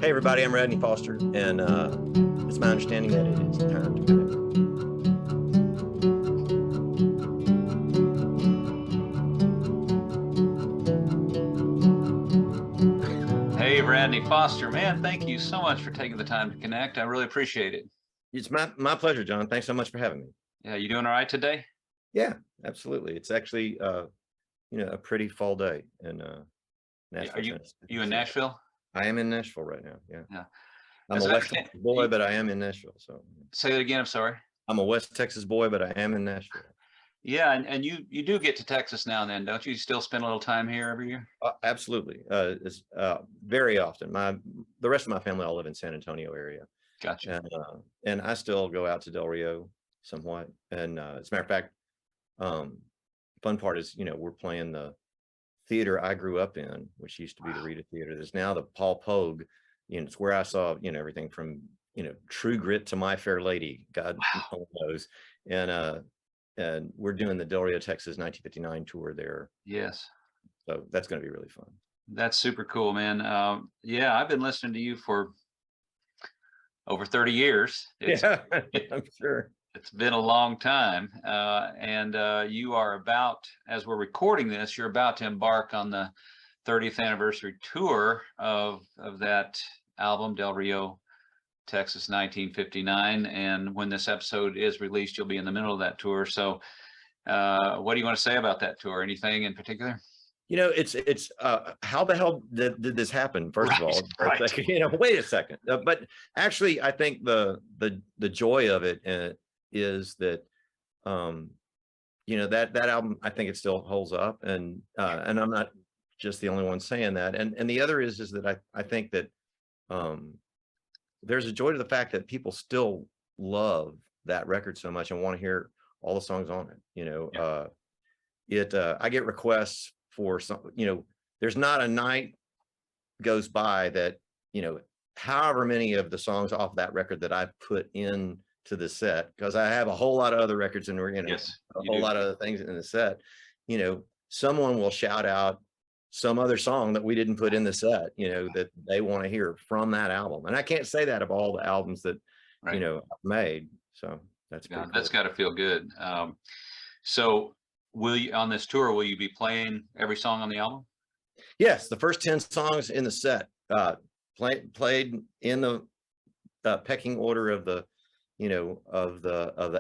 Hey everybody, I'm Radney Foster, and it's my understanding that it is time to connect. Hey, Radney Foster, man, thank you so much for taking the time to connect. I really appreciate it. It's my pleasure, John. Thanks so much for having me. Yeah, you doing all right today? Yeah, absolutely. It's actually a pretty fall day in Yeah, Nashville, Tennessee. you in So Nashville? I am in Nashville right now. Yeah, Yeah. I'm As a I West understand, Texas boy, but I am in Nashville. So say that again. I'm sorry. I'm a West Texas boy, but I am in Nashville. Yeah, and you do get to Texas now and then, don't you? You still spend a little time here every year? Absolutely. It's very often. The rest of my family all live in San Antonio area. Gotcha. And I still go out to Del Rio somewhat. And as a matter of fact, fun part is, we're playing the theater I grew up in, which used to be the Rita Theater. There's now the Paul Pogue. It's where I saw, everything from, True Grit to My Fair Lady, God Wow. knows. And we're doing the Del Rio, Texas 1959 tour there. Yes. So that's going to be really fun. That's super cool, man. Yeah, I've been listening to you for over 30 years. Yeah, I'm sure. It's been a long time, and you are about, as we're recording this, you're about to embark on the 30th anniversary tour of that album, Del Rio, Texas, 1959. And when this episode is released, you'll be in the middle of that tour. So, what do you want to say about that tour? Anything in particular? It's how the hell did this happen? First of all, for a Right. second, wait a second. But actually, I think the joy of it is that that album, I think it still holds up, and I'm not just the only one saying that. And the other is that I think that there's a joy to the fact that people still love that record so much and want to hear all the songs on it. Yeah. I get requests for some, there's not a night goes by that, however many of the songs off that record that I put in to the set, because I have a whole lot of other records and Yes, a you whole do. lot of other things in the set, someone will shout out some other song that we didn't put in the set, that they want to hear from that album. And I can't say that of all the albums that, Right. I've made. So that's Yeah, pretty cool. that's got to feel good. So, will you on this tour? Will you be playing every song on the album? Yes, the first 10 songs in the set played in the pecking order of the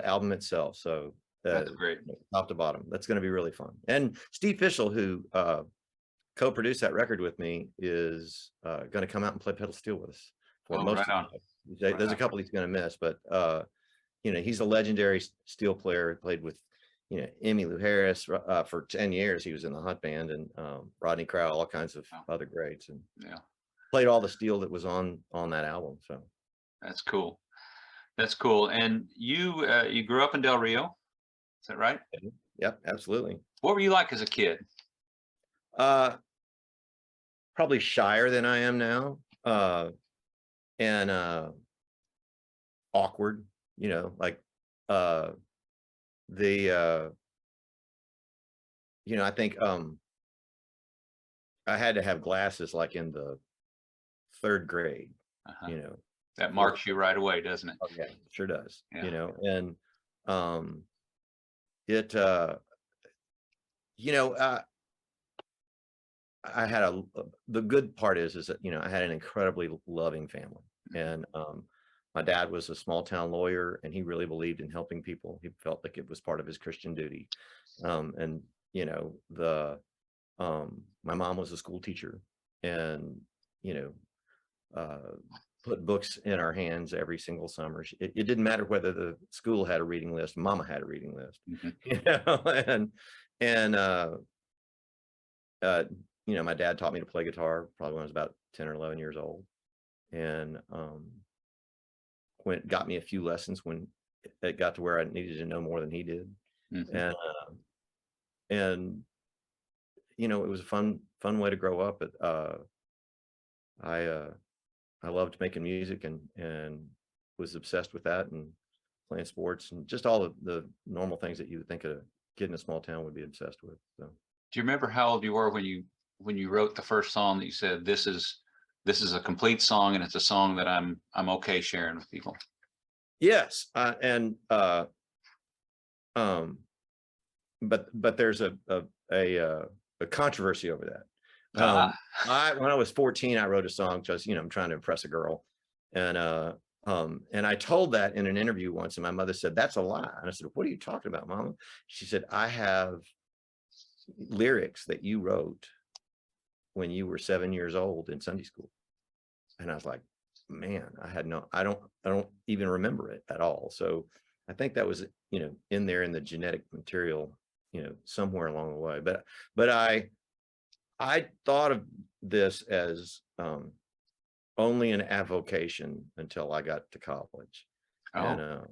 album itself. So That's great. top to bottom. That's going to be really fun. And Steve Fishel, who co-produced that record with me, is going to come out and play pedal steel with us for Oh, most right on. of it. There's a couple he's going to miss, but he's a legendary steel player. He played with Emmylou Harris for 10 years. He was in the Hunt Band, and Rodney Crowell, all kinds of other greats, and Yeah, played all the steel that was on that album. So that's cool. That's cool. And you grew up in Del Rio, is that right? yep, absolutely. What were you like as a kid? Probably shyer than I am now, and awkward, like the I think I had to have glasses like in the 3rd grade, Uh-huh. That before- marks you right away, doesn't it? Oh yeah, sure does. Yeah. And it I had the good part is that I had an incredibly loving family, and my dad was a small town lawyer, and he really believed in helping people. He felt like it was part of his Christian duty. And the my mom was a school teacher, and put books in our hands every single summer. It didn't matter whether the school had a reading list, mama had a reading list. Mhm. And my dad taught me to play guitar probably when I was about 10 or 11 years old, and got me a few lessons when it got to where I needed to know more than he did. Mhm. And it was a fun way to grow up. But I loved making music, and was obsessed with that, and playing sports, and just all the normal things that you would think a kid in a small town would be obsessed with. So Do you remember how old you were when you wrote the first song that you said, this is this is a complete song, and it's a song that I'm okay sharing with people. Yes, but there's a controversy over that. When I was 14, I wrote a song just, I'm trying to impress a girl, and I told that in an interview once, and my mother said, "That's a lie." And I said, "What are you talking about, Mama?" She said, "I have lyrics that you wrote when you were 7 years old in Sunday school." And I was like, man, I don't even remember it at all. So I think that was, in there in the genetic material, somewhere along the way. But I thought of this as only an avocation until I got to college. Oh. And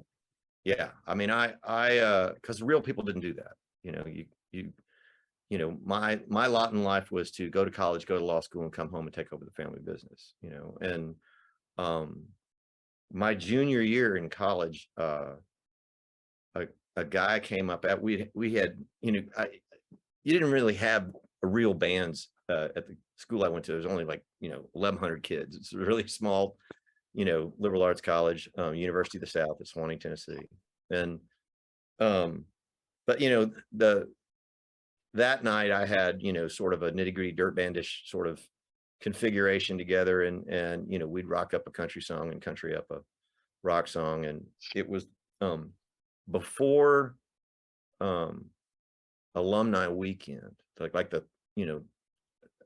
yeah, I mean, because real people didn't do that. My lot in life was to go to college, go to law school, and come home and take over the family business, and my junior year in college, a guy came up we had, you didn't really have real bands at the school I went to. There was only like, 1,100 kids. It's a really small, liberal arts college, University of the South at Swanee, Tennessee. And, but, that night I had, sort of a Nitty Gritty Dirt Bandish sort of configuration together, and we'd rock up a country song and country up a rock song. And it was before alumni weekend, like the,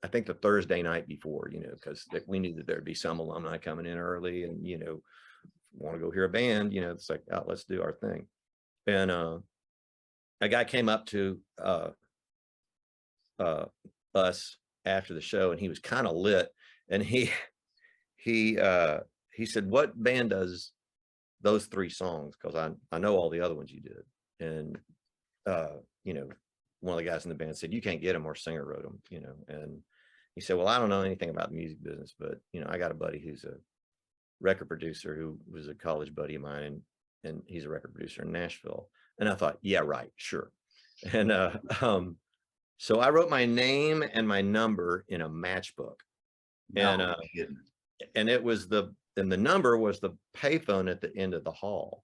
I think the Thursday night before, because we knew that there'd be some alumni coming in early, and want to go hear a band, it's like, oh, let's do our thing. And a guy came up to us after the show, and he was kind of lit, and he said, "What band does those 3 songs? Because I know all the other ones you did." And one of the guys in the band said, "You can't get them, or singer wrote them." And he said, "Well, I don't know anything about the music business, but I got a buddy who's a record producer who was a college buddy of mine, and he's a record producer in Nashville." And I thought, yeah, right, sure. And so I wrote my name and my number in a matchbook. No, and it was the number was the payphone at the end of the hall,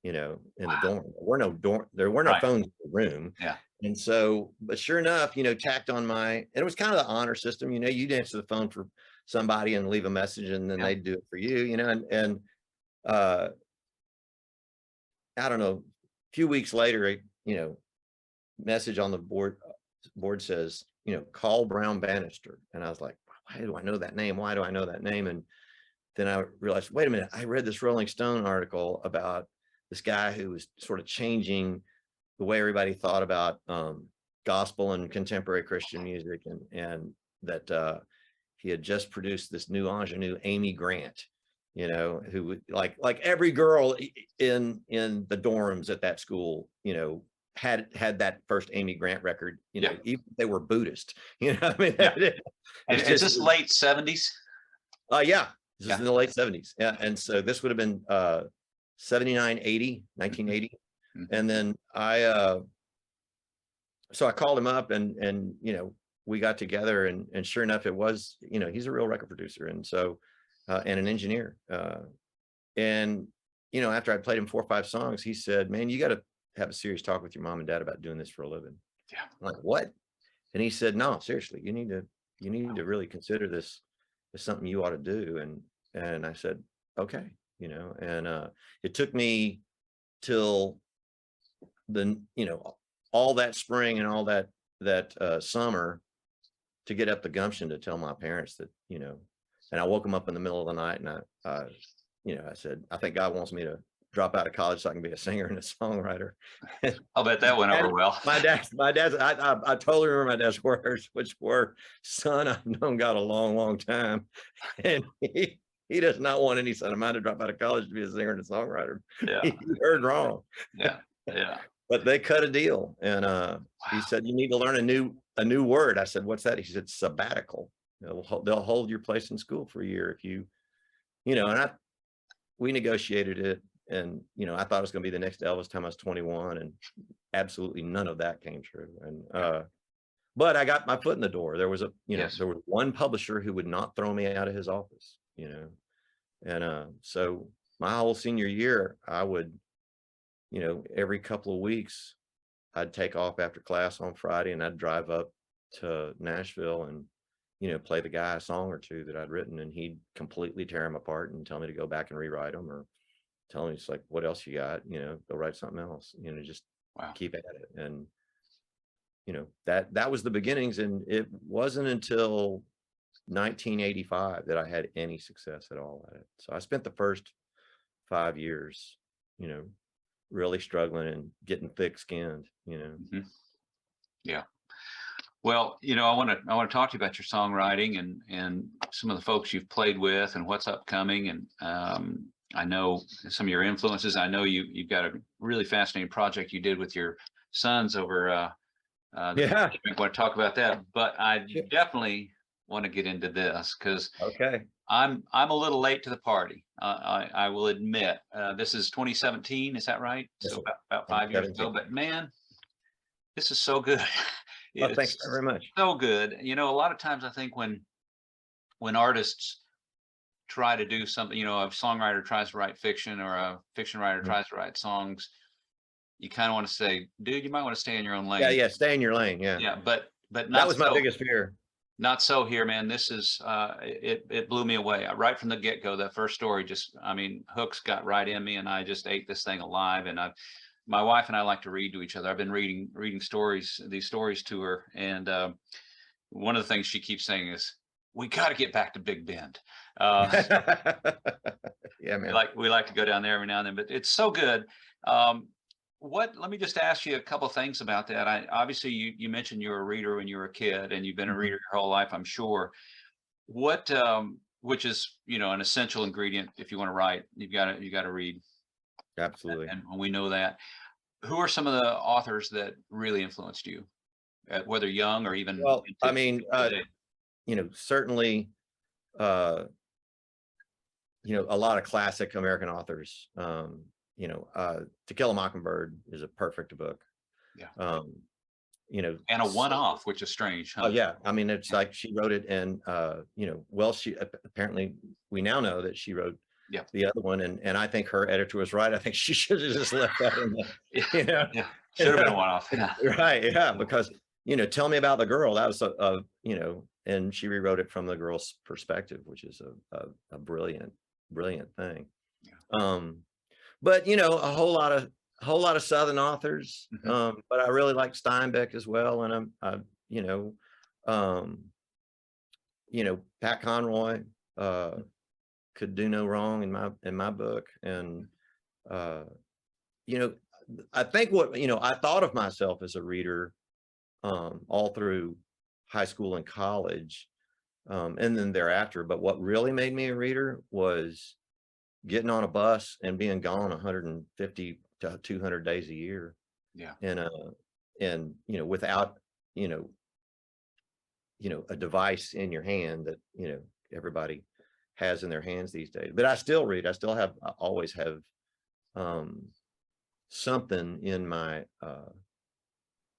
in the dorm. There were no phones in the room. Yeah. And so, but sure enough, tacked on and it was kind of the honor system. You'd answer the phone for somebody and leave a message, and then they'd do it for you, and I don't know, a few weeks later, message on the board says, "Call Brown Bannister." And I was like, why do I know that name? Why do I know that name? And then I realized, wait a minute, I read this Rolling Stone article about this guy who was sort of changing the way everybody thought about gospel and contemporary Christian music, and that he had just produced this new ingenue, Amy Grant, who would like every girl in the dorms at that school, had that first Amy Grant record, even if they were Buddhist, I mean, and it's just late 70s. Yeah, this is in the late 70s. Yeah. And so this would have been 79, 80, 1980. Mm-hmm. And then so I called him up, and we got together, and sure enough, it was, he's a real record producer. And so, and an engineer. And, after I played him 4 or 5 songs, he said, "Man, you got to have a serious talk with your mom and dad about doing this for a living." Yeah. I'm like, "What?" And he said, "No, seriously, you need to really consider this as something you ought to do." And I said, "Okay," and it took me till all that spring and all that summer to get up the gumption to tell my parents that, and I woke them up in the middle of the night, and I said, "I think God wants me to drop out of college so I can be a singer and a songwriter." I'll bet that went over well. My dad's, I totally remember my dad's words, which were, "Son, I've known God a long, long time, and he does not want any son of mine to drop out of college to be a singer and a songwriter." Yeah. He heard wrong. Yeah. But they cut a deal, and he said, "You need to learn a new word." I said, "What's that?" He said, "Sabbatical. They'll hold your place in school for a year if you," and we negotiated it. And, I thought it was going to be the next Elvis time I was 21, and absolutely none of that came true. And but I got my foot in the door. There was Yes. there was one publisher who would not throw me out of his office, and so my whole senior year, I would, every couple of weeks, I'd take off after class on Friday and I'd drive up to Nashville and, play the guy a song or two that I'd written, and he'd completely tear them apart and tell me to go back and rewrite them, or tell me, it's like, what else you got? Go write something else, just Wow. keep at it. And, that was the beginnings. And it wasn't until 1985 that I had any success at all at it. So I spent the first 5 years, really struggling and getting thick-skinned, Mhm. Yeah. Well, I want to talk to you about your songwriting and some of the folks you've played with and what's upcoming. And I know some of your influences. I know you've got a really fascinating project you did with your sons over Yeah. I want to talk about that, but I Yeah. definitely want to get into this because Okay. I'm a little late to the party. I will admit. This is 2017, is that right? Yes, So sir. about 5 years ago. 2017. But man, this is so good. Oh, It thanks is very much. so good. A lot of times I think when artists try to do something, a songwriter tries to write fiction or a fiction writer Mhm. tries to write songs, you kind of want to say, dude, you might want to stay in your own Yeah, lane. yeah, stay in your lane, yeah. Yeah, but That not was my so. biggest fear. Not so here, man. This is it blew me away right from the get-go. That first story hooks got right in me, and I just ate this thing alive. And my wife and I like to read to each other. I've been reading these stories to her, and one of the things she keeps saying is, we got to get back to Big Bend. Yeah, man. We like to go down there every now and then, but it's so good. Um, let me just ask you a couple things about that. Obviously you mentioned you were a reader when you were a kid, and you've been a Mhm. reader your whole life, I'm sure. What which is, an essential ingredient. If you want to write, you got to read, Absolutely. and we know that. Who are some of the authors that really influenced you, whether young or even Well, I into mean, today? certainly, uh, a lot of classic American authors. To Kill a Mockingbird is a perfect book. Yeah. And a So, one-off, which is strange, oh huh? yeah, I mean, it's Yeah. like she wrote it, and she apparently, we now know that she wrote Yeah. the other one, and I think her editor was right. I think she should have just left that in the, Yeah. you know, Yeah. Should have been a one-off. Yeah. right, yeah, because Tell Me About the Girl, that was and she rewrote it from the girl's perspective, which is a brilliant, brilliant thing. Yeah. But a whole lot of Southern authors, Mhm. but I really like Steinbeck as well, and um, Pat Conroy could do no wrong in my book, and uh, you know, I think I thought of myself as a reader all through high school and college, and then thereafter. But what really made me a reader was getting on a bus and being gone 150 to 200 days a year, Yeah. and without you know a device in your hand that everybody has in their hands these days. But I still read. I always have um something in my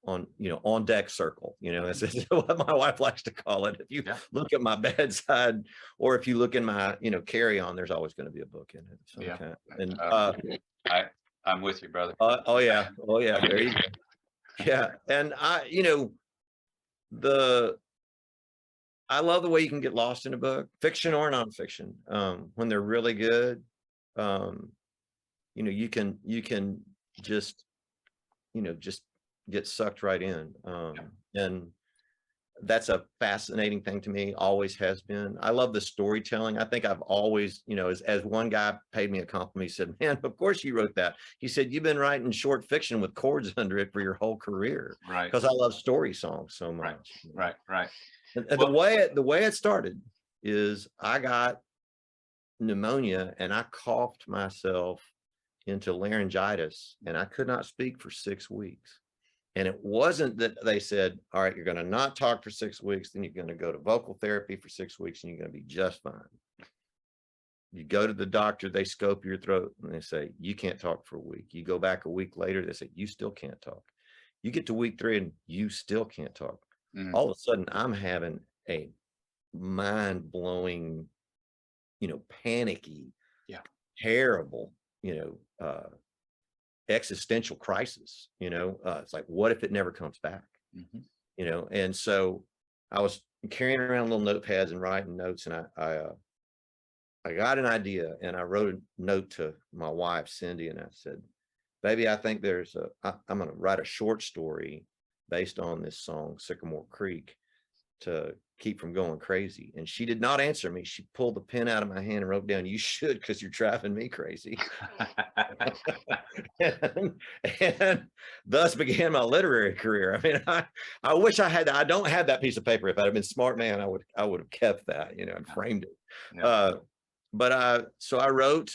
on deck circle, as what my wife likes to call it. If you Yeah. look at my bedside, or if you look in my carry on, there's always going to be a book in it of some Yeah. kind. And I'm with you, brother. oh yeah, there you go. Yeah, and the I love the way you can get lost in a book, fiction or nonfiction, when they're really good. um you can just just get sucked right in, and that's a fascinating thing to me, always has been. I love the storytelling. I think I've always, as one guy paid me a compliment, he said, man, of course you wrote that. He said, you've been writing short fiction with chords under it for your whole career. Right. Because I love story songs so Right. much. Right. Right. And Well, the way it started is I got pneumonia and I coughed myself into laryngitis, and I could not speak for 6 weeks. And it wasn't that they said, all right, you're going to not talk for 6 weeks, then you're going to go to vocal therapy for 6 weeks, and you're going to be just fine. You go to the doctor, they scope your throat, and they say, you can't talk for a week. You go back a week later, they say, you still can't talk. You get to week 3 and you still can't talk. all of a sudden I'm having a mind-blowing, panicky, terrible, existential crisis. It's like, what if it never comes back? And so I was carrying around little notepads and writing notes, and I got an idea, and I wrote a note to my wife, Cindy, and I said, baby, I think I'm going to write a short story based on this song, Sycamore Creek, to keep from going crazy. And she did not answer me. She pulled the pen out of my hand and wrote down, you should, because you're driving me crazy. and thus began my literary career. I mean, I wish I don't have that piece of paper. If I'd have been smart man, I would have kept that, and framed it. So I wrote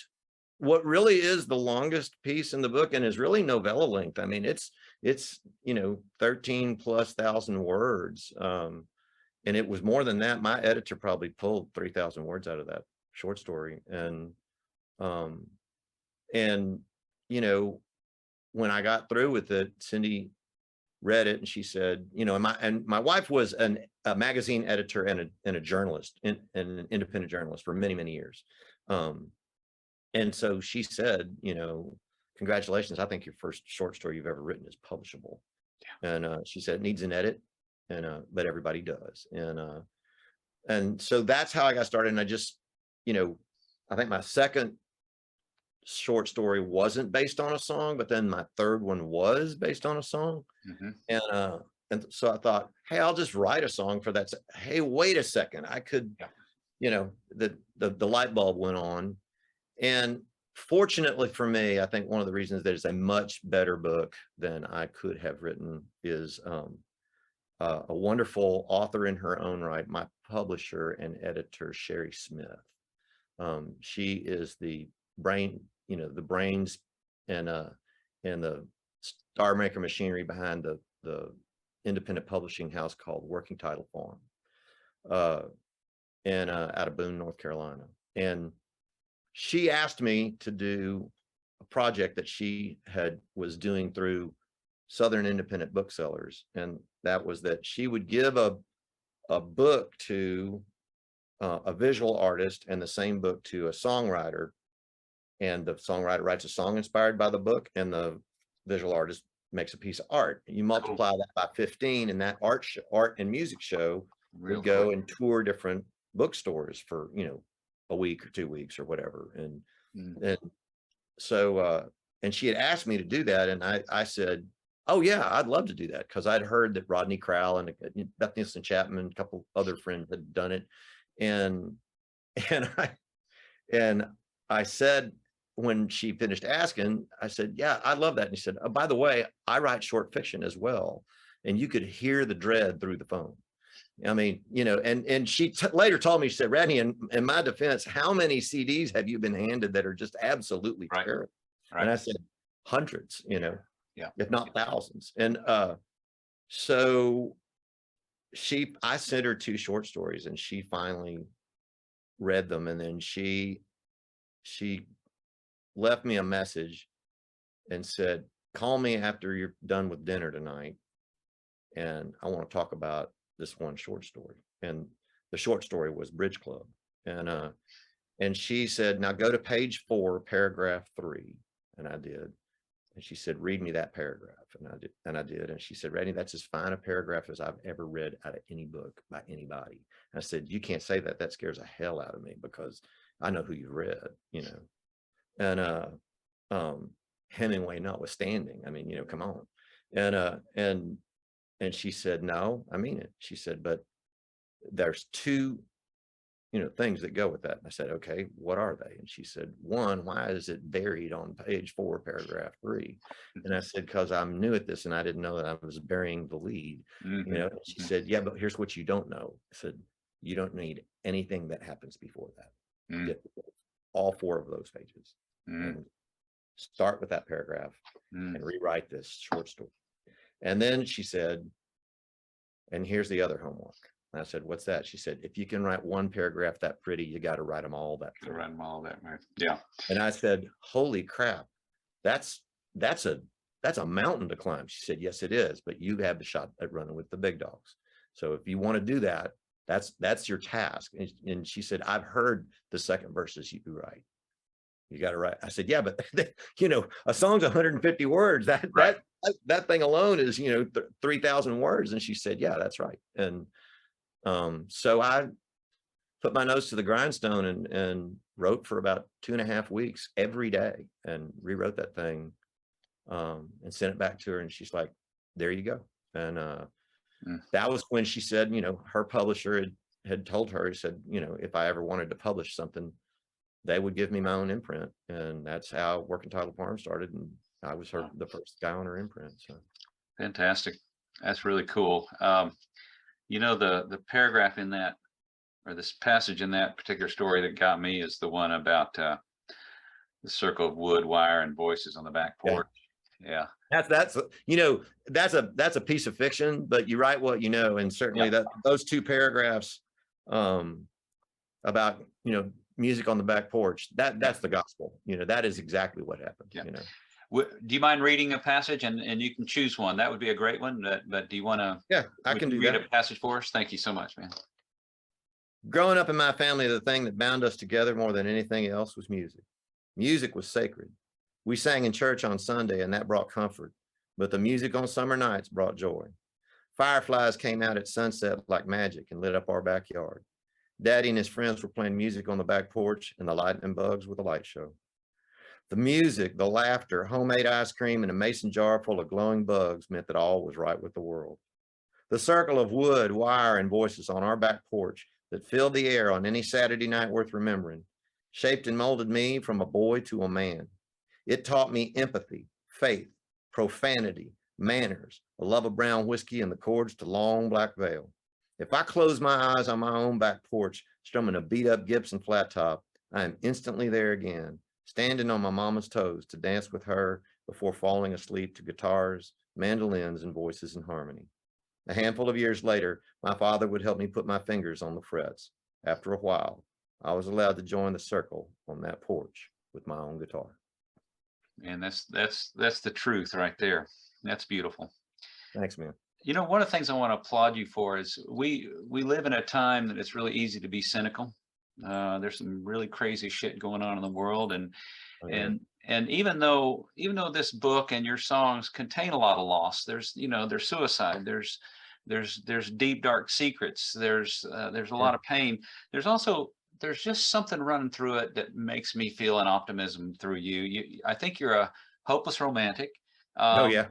what really is the longest piece in the book, and is really novella length. I mean, it's 13,000+ words. And it was more than that. My editor probably pulled 3,000 words out of that short story. And when I got through with it, Cindy read it, and she said, and my wife was a magazine editor and a journalist, and an independent journalist for many, many years. And so she said, congratulations, I think your first short story you've ever written is publishable. And she said it needs an edit, but everybody does. And so that's how I got started. And I just, I think my second short story wasn't based on a song, but then my third one was based on a song. And so I thought, hey, I'll just write a song for that. Hey, wait a second, I could, the light bulb went on. And fortunately for me, I think one of the reasons that it's a much better book than I could have written is a wonderful author in her own right, my publisher and editor, Sherry Smith. She is the brains and the star maker machinery behind the independent publishing house called Working Title Farm, and out of Boone, North Carolina. And she asked me to do a project that she was doing through Southern independent booksellers, and that was that she would give a book to a visual artist, and the same book to a songwriter, and the songwriter writes a song inspired by the book, and the visual artist makes a piece of art. You multiply that by 15, and that art and music show would go and tour different bookstores for a week or 2 weeks or whatever. And so and she had asked me to do that, and I said, oh yeah, I'd love to do that, because I'd heard that Rodney Crowell and Beth Nielsen Chapman and a couple other friends had done it. And I said, when she finished asking, I said, yeah, I love that. And he said, oh, by the way, I write short fiction as well. And you could hear the dread through the phone. I mean, and she later told me, she said, Radney, in my defense, how many CDs have you been handed that are just absolutely terrible? And I said, hundreds, if not thousands. And so I sent her 2 short stories, and she finally read them. And then she left me a message and said, call me after you're done with dinner tonight, and I want to talk about this one short story. And the short story was Bridge Club. And she said, now go to page 4, paragraph 3. And I did. And she said, read me that paragraph. And I did. And she said, Radney, that's as fine a paragraph as I've ever read out of any book by anybody. And I said, you can't say that. That scares the hell out of me, because I know who you read, and Hemingway notwithstanding. I mean, come on. And she said, no, I mean it. She said, but there's 2 things that go with that. And I said, okay, what are they? And she said, 1, why is it buried on page 4, paragraph 3? And I said, because I'm new at this, and I didn't know that I was burying the lead. And she said, yeah, but here's what you don't know. I said, you don't need anything that happens before that. Get all 4 of those pages, and start with that paragraph, and rewrite this short story. And then she said, and here's the other homework. And I said, what's that? She said, if you can write 1 paragraph that pretty, you got to write them all that pretty. Write them all that way. Yeah. And I said, holy crap, that's a mountain to climb. She said, yes, it is, but you have the shot at running with the big dogs. So if you want to do that, that's your task. And she said, I've heard the second verses you write. You got to write. I said, yeah, but you know, a song's 150 words. That thing alone is, you know, 3,000 words. And she said, yeah, that's right. And so I put my nose to the grindstone and wrote for about 2.5 weeks every day and rewrote that thing and sent it back to her. And she's like, there you go. And that was when she said, you know, her publisher had told her, he said, you know, if I ever wanted to publish something, they would give me my own imprint. And that's how Working Title Farm started. And I was the first guy on her imprint. So Fantastic. That's really cool. You know, the paragraph in that, or this passage in that particular story that got me, is the one about the circle of wood, wire, and voices on the back porch. Yeah. That's you know, that's a piece of fiction, but you write what you know. And certainly that those 2 paragraphs about, you know, music on the back porch, that's the gospel. You know, that is exactly what happened. You know, do you mind reading a passage? And you can choose one. That would be a great one. But do you want to? Yeah, I can do read that. a passage for us. Thank you so much, man. Growing up in my family, the thing that bound us together more than anything else was music. Music was sacred. We sang in church on Sunday, and that brought comfort. But the music on summer nights brought joy. Fireflies came out at sunset like magic and lit up our backyard. Daddy and his friends were playing music on the back porch, and the lightning bugs with a light show. The music, the laughter, homemade ice cream, and a mason jar full of glowing bugs meant that all was right with the world. The circle of wood, wire, and voices on our back porch that filled the air on any Saturday night worth remembering shaped and molded me from a boy to a man. It taught me empathy, faith, profanity, manners, a love of brown whiskey, and the chords to Long Black Veil. If I close my eyes on my own back porch, strumming a beat-up Gibson flat top, I am instantly there again, standing on my mama's toes to dance with her before falling asleep to guitars, mandolins, and voices in harmony. A handful of years later, my father would help me put my fingers on the frets. After a while, I was allowed to join the circle on that porch with my own guitar. And that's the truth right there. That's beautiful. Thanks, man. You know, one of the things I want to applaud you for is we live in a time that it's really easy to be cynical. There's some really crazy shit going on in the world, and even though this book and your songs contain a lot of loss, there's suicide, there's deep dark secrets, there's a lot of pain. There's just something running through it that makes me feel an optimism through you. I think you're a hopeless romantic. I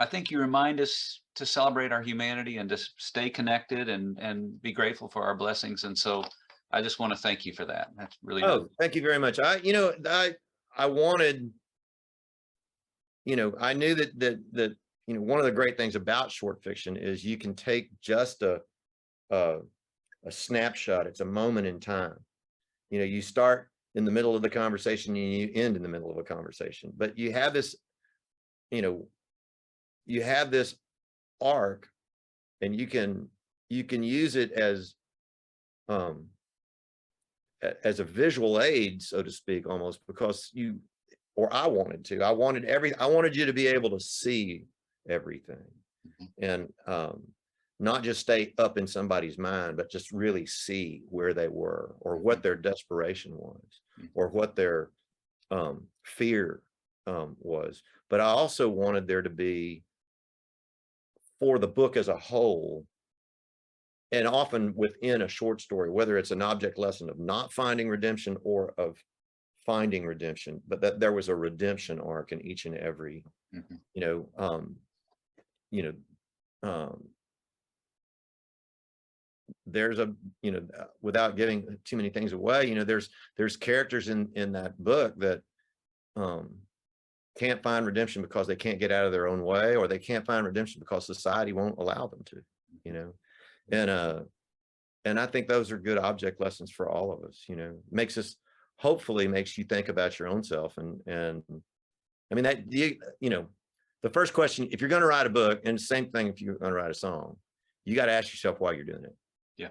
think you remind us to celebrate our humanity and to stay connected and be grateful for our blessings. And so I just want to thank you for that. That's really nice. Thank you very much. I wanted, I knew that one of the great things about short fiction is you can take just a snapshot. It's a moment in time. You start in the middle of the conversation and you end in the middle of a conversation, but you have this, you have this arc, and you can use it as a visual aid, so to speak, almost, because I wanted you to be able to see everything, and not just stay up in somebody's mind, but just really see where they were, or what their desperation was, or what their fear was. But I also wanted there to be, for the book as a whole, and often within a short story, whether it's an object lesson of not finding redemption or of finding redemption, but that there was a redemption arc in each and every, there's a, without giving too many things away, there's characters in that book that can't find redemption because they can't get out of their own way, or they can't find redemption because society won't allow them to, and I think those are good object lessons for all of us. Hopefully makes you think about your own self. And I mean, that, the first question, if you're going to write a book, and the same thing if you're going to write a song, you got to ask yourself why you're doing it. Yeah.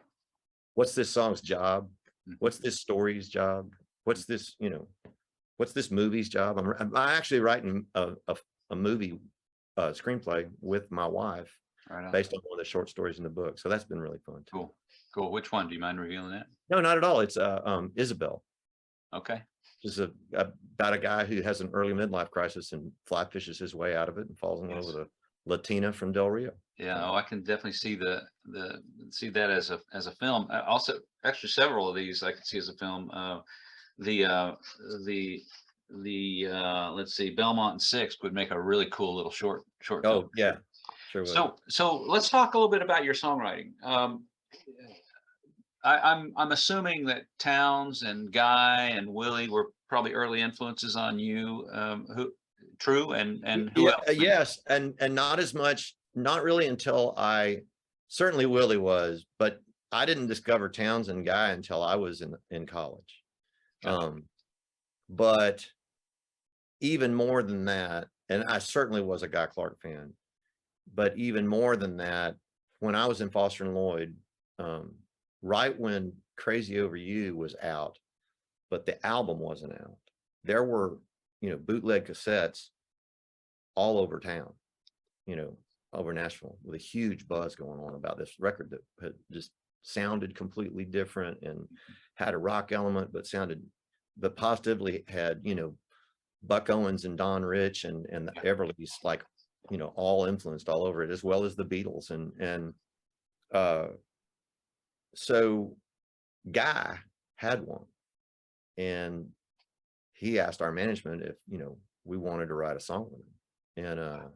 What's this song's job? What's this story's job? What's this, what's this movie's job? I'm actually writing a movie screenplay with my wife. Right on. based on one of the short stories in the book. So that's been really fun too. Cool. Cool. Which one? Do you mind revealing that? No, not at all. It's Isabel. Okay. Just about a guy who has an early midlife crisis and fly fishes his way out of it and falls in love with a Latina from Del Rio. Yeah. Oh, I can definitely see see that as a film. Also, actually, several of these I can see as a film. The let's see, Belmont and Six would make a really cool little short film. Oh yeah, sure would. So let's talk a little bit about your songwriting. I'm assuming that Townes and Guy and Willie were probably early influences on you. Who True and who else? Yes, and not as much, not really until certainly Willie was, but I didn't discover Townes and Guy until I was in college. Gotcha. But even more than that, and I certainly was a Guy Clark fan, but even more than that, when I was in Foster Lloyd, right when Crazy Over You was out, but the album wasn't out, there were, bootleg cassettes all over town, over Nashville, with a huge buzz going on about this record that had just sounded completely different and had a rock element, but positively had, Buck Owens and Don Rich and the Everlys, like, all influenced all over it, as well as the Beatles. And so Guy had one, and he asked our management if, we wanted to write a song with him.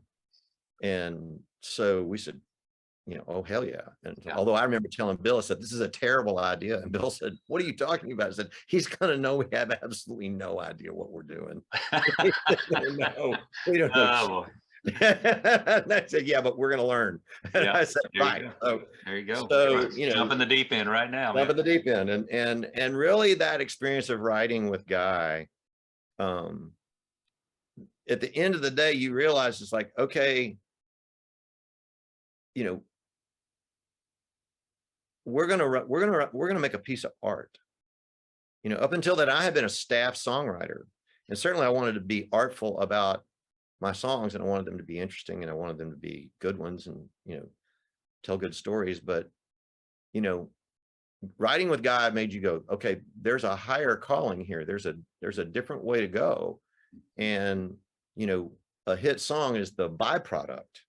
And so we said, oh, hell yeah. And although I remember telling Bill, I said, this is a terrible idea. And Bill said, what are you talking about? I said, he's going to know we have absolutely no idea what we're doing. No, we don't know. Oh, And I said, yeah, but we're going to learn. And I said, right. So there you go. So, jump in the deep end right now. Jump in the deep end. And really that experience of writing with Guy, at the end of the day, you realize it's like, okay, we're gonna make a piece of art. Up until that, I had been a staff songwriter, and certainly I wanted to be artful about my songs, and I wanted them to be interesting, and I wanted them to be good ones, and tell good stories. But writing with Guy made you go, okay, there's a higher calling here. There's a different way to go, and a hit song is the byproduct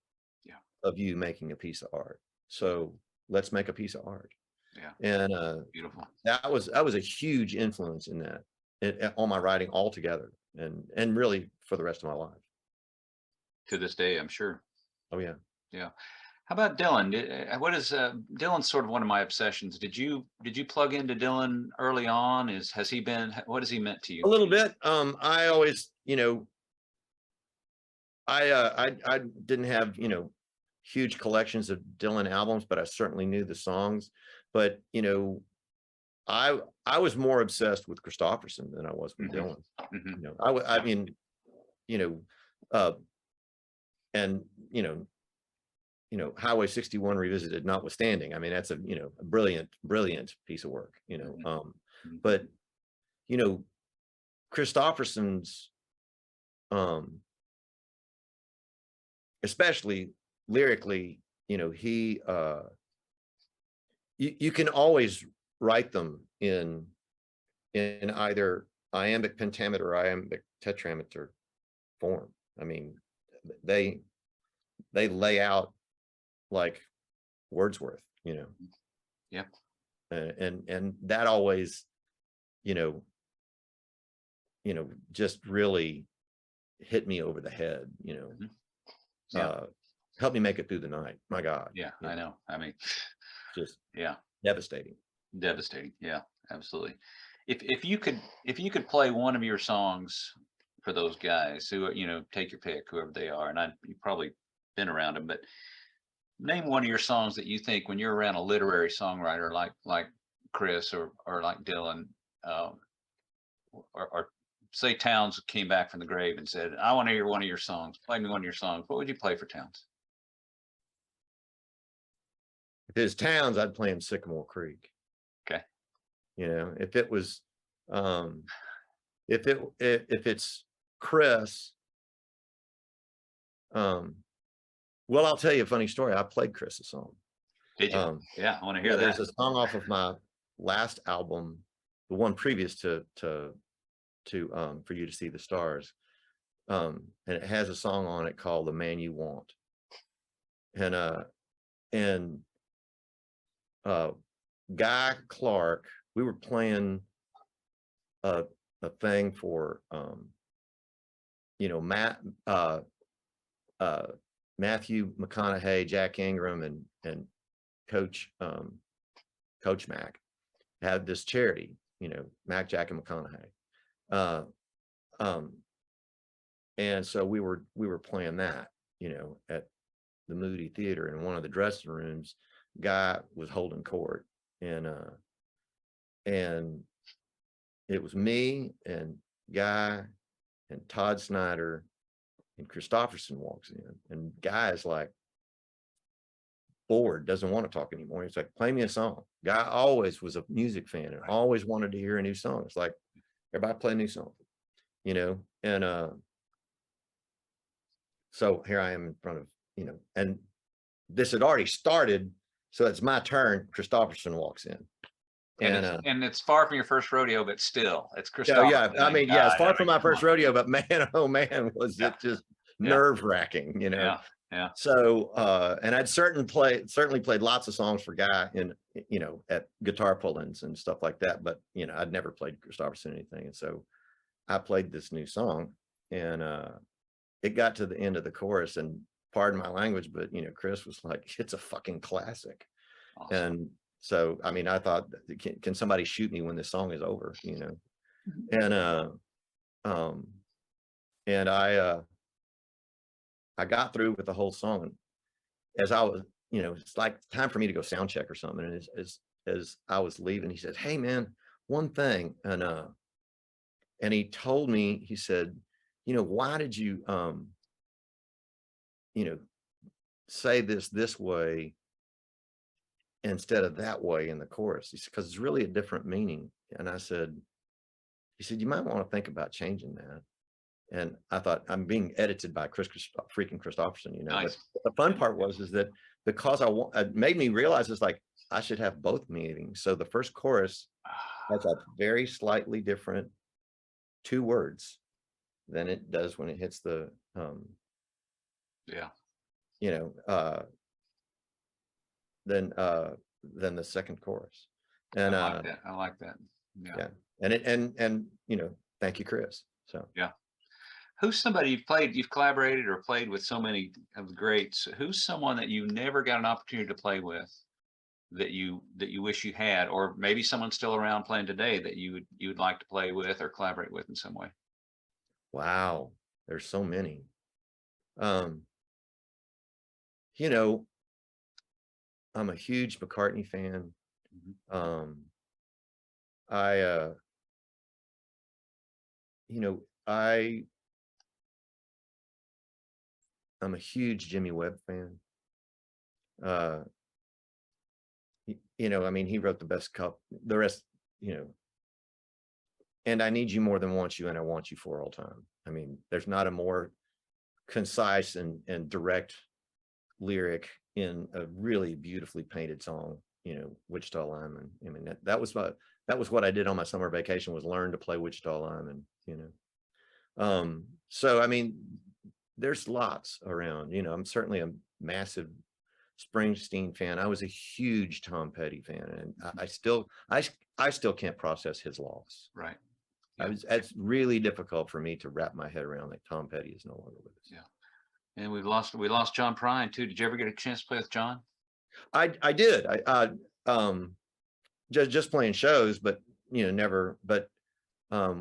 of you making a piece of art. So let's make a piece of art. Yeah. And beautiful. that was a huge influence in that, on my writing altogether, and really for the rest of my life. To this day, I'm sure. Oh yeah. Yeah. How about Dylan? What is Dylan's sort of one of my obsessions. Did you plug into Dylan early on? What has he meant to you? A little bit. I always, I didn't have, huge collections of Dylan albums, but I certainly knew the songs. But I was more obsessed with Christopherson than I was with Dylan. I mean, and Highway 61 Revisited notwithstanding, I mean, that's a brilliant piece of work. But Christopherson's, especially lyrically, he you can always write them in either iambic pentameter or iambic tetrameter form. I mean, they lay out like Wordsworth, Yep. And that always, just really hit me over the head, help me make it through the night. My God. Yeah, I know. I mean, just yeah, devastating. Yeah, absolutely. If you could play one of your songs for those guys who, take your pick, whoever they are, and you've probably been around them, but name one of your songs that you think, when you're around a literary songwriter like Chris or like Dylan, or say Townes came back from the grave and said, I want to hear one of your songs. Play me one of your songs. What would you play for Townes? If it's Townes, I'd play him Sycamore Creek. Okay. If it was, if it's Chris, Well, I'll tell you a funny story. I played Chris a song. Did you? Yeah, I want to hear Yeah, that. there's a song off of my last album, the one previous to For You to See the Stars. And it has a song on it called The Man You Want. And Guy Clark, we were playing a thing for you know, Matthew McConaughey, Jack Ingram, and Coach Mac had this charity, you know, Mac, Jack, and McConaughey. And so we were playing that, you know, at the Moody Theater. In one of the dressing rooms, Guy was holding court, and it was me and Guy and Todd Snyder, and Christopherson walks in, and Guy is like bored, doesn't want to talk anymore. He's like, play me a song. Guy always was a music fan and always wanted to hear a new song. It's like, everybody play a new song, you know? And so here I am in front of, you know, and this had already started, so it's my turn. Christopherson walks in. And it's far from your first rodeo, but still, it's So Christopher. yeah, I mean, yeah, it's far from my first come on. rodeo, but man, oh man, was it just nerve wracking, you know? Yeah, yeah. So, and I'd certainly played lots of songs for Guy in, you know, at guitar pull-ins and stuff like that, but you know, I'd never played Christopherson or anything. And so I played this new song, and it got to the end of the chorus, and pardon my language, but you know, Chris was like, it's a fucking classic. Awesome. And so, I mean, I thought, can somebody shoot me when this song is over, you know? And I got through with the whole song. As I was, you know, it's like time for me to go sound check or something. And as I was leaving, he said, hey man, one thing. And he told me, he said, you know, why did you, you know, say this way instead of that way in the chorus? He said, because it's really a different meaning. And I said, he said, you might want to think about changing that. And I thought, I'm being edited by freaking Christopherson, you know. Nice. But the fun part is that because it made me realize it's like I should have both meanings. So the first chorus has a very slightly different 2 words than it does when it hits the you know, than the second chorus. And I like that. Yeah. And you know, thank you, Chris. So yeah. Who's somebody you've collaborated or played with so many of the greats? Who's someone that you never got an opportunity to play with that you wish you had, or maybe someone still around playing today that you would like to play with or collaborate with in some way? Wow, there's so many. You know, I'm a huge McCartney fan. You know, I'm a huge Jimmy Webb fan. You know, I mean, he wrote the best cup, the rest, you know, and I need you more than want you, and I want you for all time. I mean, there's not a more concise and direct lyric in a really beautifully painted song, you know, Wichita Lineman. I mean, that was what I did on my summer vacation, was learn to play Wichita Lineman, you know. So I mean, there's lots around, you know. I'm certainly a massive Springsteen fan. I was a huge Tom Petty fan, and I still can't process his loss. Right. Yeah. It's really difficult for me to wrap my head around that Tom Petty is no longer with us. Yeah. And we lost John Prine too. Did you ever get a chance to play with John? I did. Just playing shows, but you know, never. But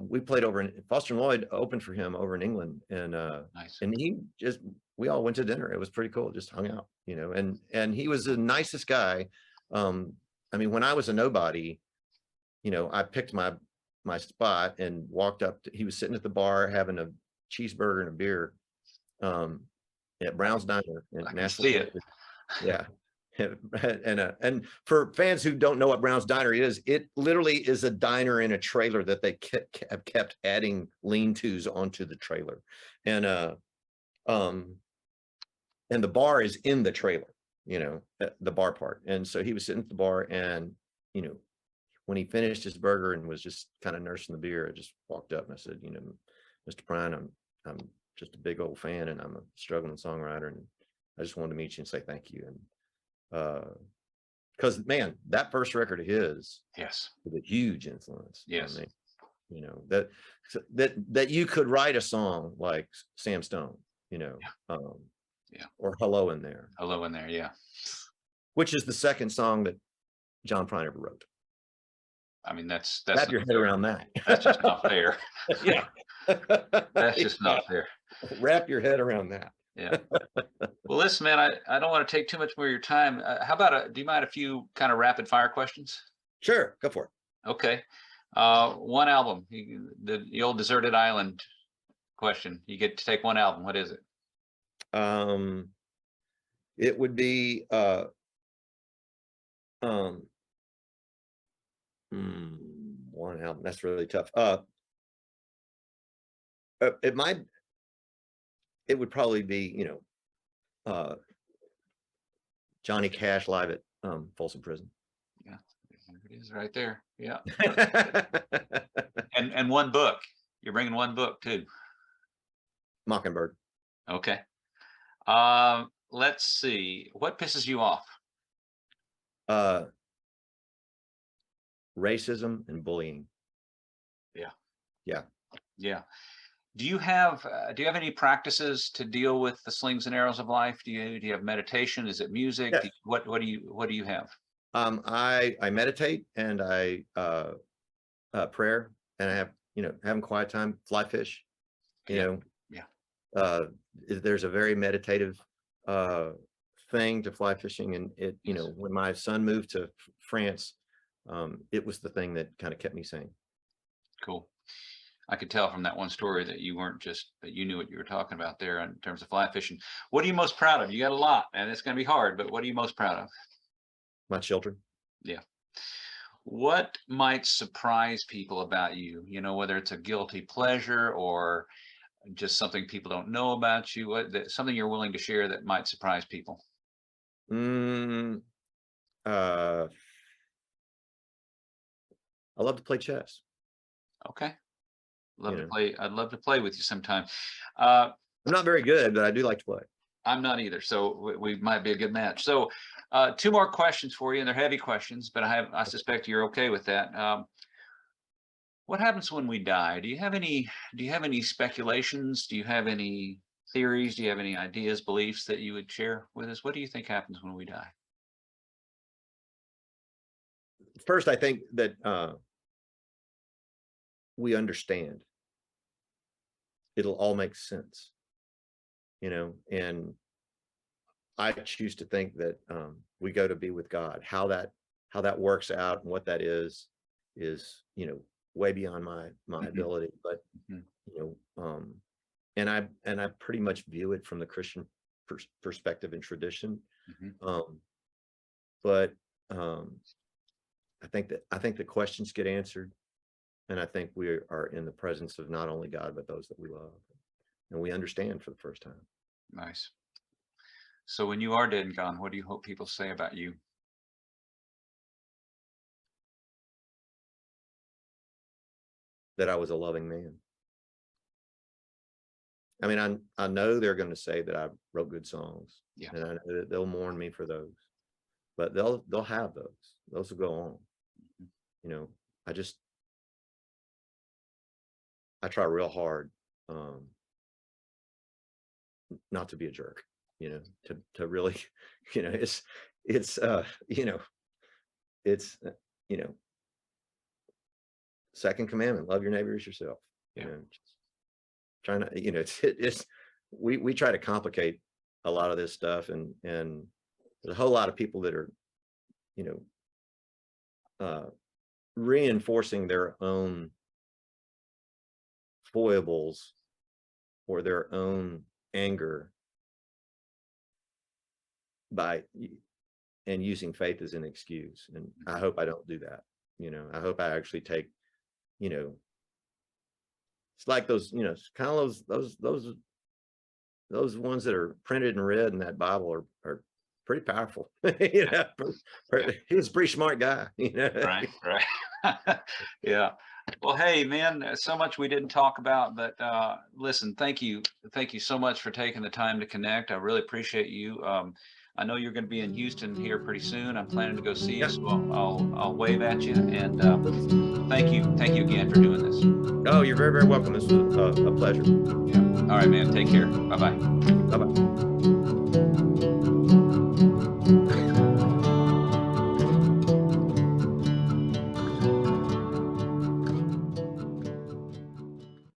we played over in Foster Lloyd opened for him over in England, and nice. And we all went to dinner. It was pretty cool. Just hung out, you know. And he was the nicest guy. I mean, when I was a nobody, you know, I picked my spot and walked up. He was sitting at the bar having a cheeseburger and a beer at Brown's Diner in Nashville. See it. Yeah. And for fans who don't know what Brown's Diner is, it literally is a diner in a trailer that they have kept adding lean-tos onto the trailer. And and the bar is in the trailer, you know, the bar part. And so he was sitting at the bar, and, you know, when he finished his burger and was just kind of nursing the beer, I just walked up and I said, you know, Mr. Prine, I'm just a big old fan, and I'm a struggling songwriter, and I just wanted to meet you and say thank you. And because, man, that first record of his, Yes, was a huge influence yes, on me. You know, that you could write a song like Sam Stone, you know, yeah. or Hello in There, Hello in there, yeah. which is the second song that John Prine ever wrote. I mean, that's Wrap your not head fair. around that. That's just not fair. Yeah. That's just Yeah. not fair. Wrap your head around that. Yeah. Well, listen, man, I don't want to take too much more of your time. How about do you mind a few kind of rapid fire questions? Sure, go for it. Okay. One album, the old deserted island question. You get to take one album. What is it? It would be one album. That's really tough. It would probably be, you know, Johnny Cash live at Folsom Prison. Yeah, there it is right there. Yeah. And one book. You're bringing one book too. Mockingbird. Okay. Let's see. What pisses you off? Racism and bullying. Yeah. Yeah. Yeah. Do you have any practices to deal with the slings and arrows of life? Do you have meditation? Is it music? Yes. What do you have? I meditate, and I prayer, and I have, you know, having quiet time, fly fish, you know. Yeah. There's a very meditative thing to fly fishing, and it, you know, when my son moved to France, it was the thing that kind of kept me sane. Cool. I could tell from that one story that you weren't just that you knew what you were talking about there in terms of fly fishing. What are you most proud of? You got a lot, and it's going to be hard, but what are you most proud of? My children. Yeah. What might surprise people about you? You know, whether it's a guilty pleasure or just something people don't know about you, something you're willing to share that might surprise people. I love to play chess. Okay. Love You to know, play. I'd love to play with you sometime. I'm not very good, but I do like to play. I'm not either, so we might be a good match. So, two more questions for you, and they're heavy questions, but I suspect you're okay with that. What happens when we die? Do you have any speculations? Do you have any theories? Do you have any ideas, beliefs that you would share with us? What do you think happens when we die? First, I think that we understand. It'll all make sense, you know, and I choose to think that we go to be with God. How that works out and what that is, you know, way beyond my ability. But you know, and I pretty much view it from the Christian perspective and tradition. But I think the questions get answered, and I think we are in the presence of not only God but those that we love, and we understand for the first time. Nice. So when you are dead and gone, what do you hope people say about you? That I was a loving man. I mean, I know they're going to say that I wrote good songs, and I know that they'll mourn me for those, but they'll have those. Those will go on. You know, I try real hard not to be a jerk. You know, to really, you know, it's you know, it's you know, second commandment: love your neighbor as yourself. You know, just trying to, you know, it's we try to complicate a lot of this stuff, and there's a whole lot of people that are, you know, reinforcing their own foibles or their own anger and using faith as an excuse. And I hope I don't do that. You know, I hope I actually take, you know, it's like those, you know, it's kind of those those ones that are printed and read in that Bible are pretty powerful. You know, he was a pretty smart guy, you know. Right, right. Yeah. Well, hey, man, so much we didn't talk about, but listen, thank you so much for taking the time to connect. I really appreciate you. I know you're going to be in Houston here pretty soon. I'm planning to go see you, Yeah. so I'll wave at you. And thank you again for doing this. Oh, you're very, very welcome. This was a pleasure. Yeah. All right, man. Take care. Bye bye. Bye bye.